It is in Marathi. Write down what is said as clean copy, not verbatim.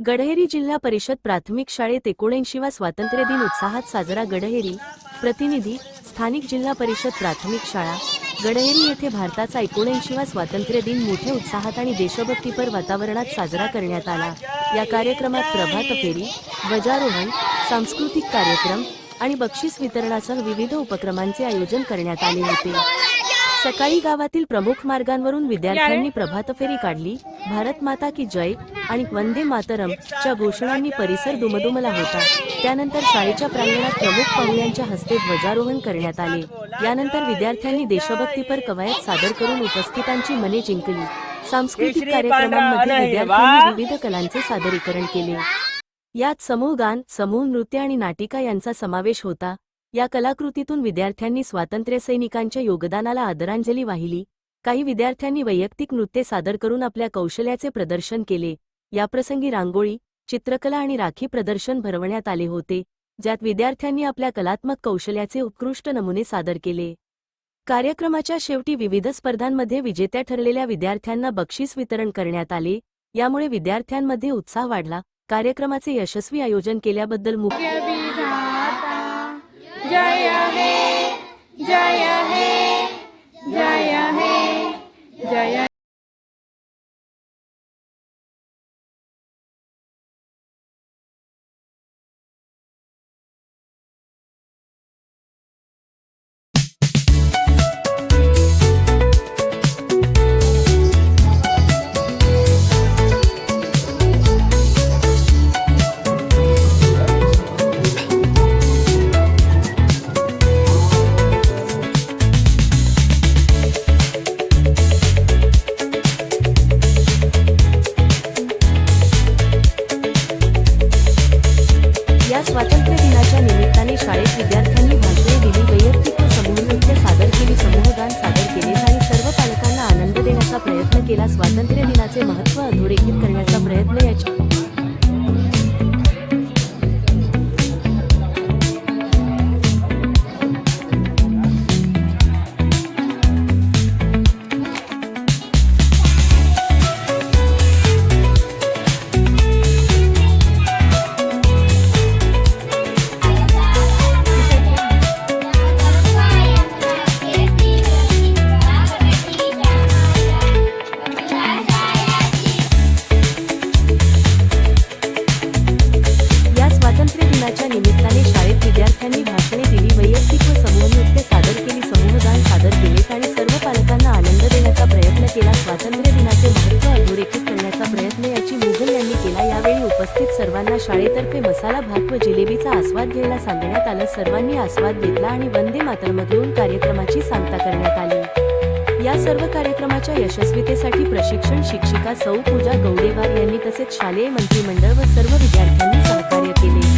गडहेरी जिल्हा परिषद प्राथमिक शाळेत 79वा स्वातंत्र्य दिन उत्साहात साजरा. गडहेरी प्रतिनिधी स्थानिक जिल्हा परिषद प्राथमिक शाळा गडहेरी येथे भारताचा 79वा स्वातंत्र्य दिन मोठ्या उत्साहात आणि देशभक्तीपर वातावरणात साजरा करण्यात आला. या कार्यक्रमात प्रभात फेरी, ध्वजारोहण, सांस्कृतिक कार्यक्रम आणि बक्षीस वितरणासह विविध उपक्रमांचे आयोजन करण्यात आले होते. सकाळी गावातील प्रमुख मार्गांवरून विद्यार्थ्यांनी प्रभात फेरी काढली. भारत माता की जय आणि वंदे मातरम च्या घोषणांनी परिसर दुमदुमला होता. त्यानंतर शाळेच्या प्रांगणात प्रमुख पाहुण्यांच्या हस्ते ध्वजारोहण करण्यात आले. यानंतर विद्यार्थ्यांनी देशभक्तीपर कवायत सादर करून उपस्थितांची मने जिंकली. सांस्कृतिक कार्यक्रमांमध्ये विद्यार्थ्यांनी विविध कलांचे सादरीकरण केले. यात समूह गान, समूह नृत्य आणि नाटिका यांचा समावेश होता. या कलाकृतीतून विद्यार्थ्यांनी स्वातंत्र्यसैनिकांच्या योगदानाला आदरांजली वाहिली. काही विद्यार्थ्यांनी वैयक्तिक नृत्य सादर करून आपल्या कौशल्याचे प्रदर्शन केले. याप्रसंगी रांगोळी, चित्रकला आणि राखी प्रदर्शन भरवण्यात आले होते, ज्यात विद्यार्थ्यांनी आपल्या कलात्मक कौशल्याचे उत्कृष्ट नमुने सादर केले. कार्यक्रमाच्या शेवटी विविध स्पर्धांमध्ये विजेत्या ठरलेल्या विद्यार्थ्यांना बक्षीस वितरण करण्यात आले. यामुळे विद्यार्थ्यांमध्ये उत्साह वाढला. कार्यक्रमाचे यशस्वी आयोजन केल्याबद्दल जय हे जय हे जय हे जय या स्वातंत्र्य दिनाच्या निमित्ताने शाळेत विद्यार्थ्यांनी भाषणे दिली, वैयक्तिक व समूह नृत्य सादर केली, समूहगान सादर केले आणि सर्व पालकांना आनंद देण्याचा प्रयत्न केला. स्वातंत्र्य दिनाचे महत्त्व अधोरेखित करण्याचा प्रयत्न याची निमित्ताने शाळेत विद्यार्थ्यांनी भाषणे दिली, वैयक्तिक व समूह नृत्य सादर केली, समूहगान सादर केले आणि सर्व पालकांना आनंद देण्याचा प्रयत्न केला. स्वातंत्र्य दिनाचे महत्त्व अधोरेखित करण्याचा प्रयत्न याची मुघल यांनी केला. यावेळी उपस्थित सर्वांना शाळेतर्फे मसाला भात व जिलेबीचा आस्वाद घ्यायला सांगण्यात आलं. सर्वांनी आस्वाद घेतला आणि वंदे मातरम घेऊन कार्यक्रमाची सांगता करण्यात आली. या सर्व कार्यक्रमाच्या यशस्वीतेसाठी प्रशिक्षण शिक्षिका सौ पूजा गौडेवार यांनी तसेच शालेय मंत्रिमंडळ व सर्व विद्यार्थ्यांनी सहकार्य केले.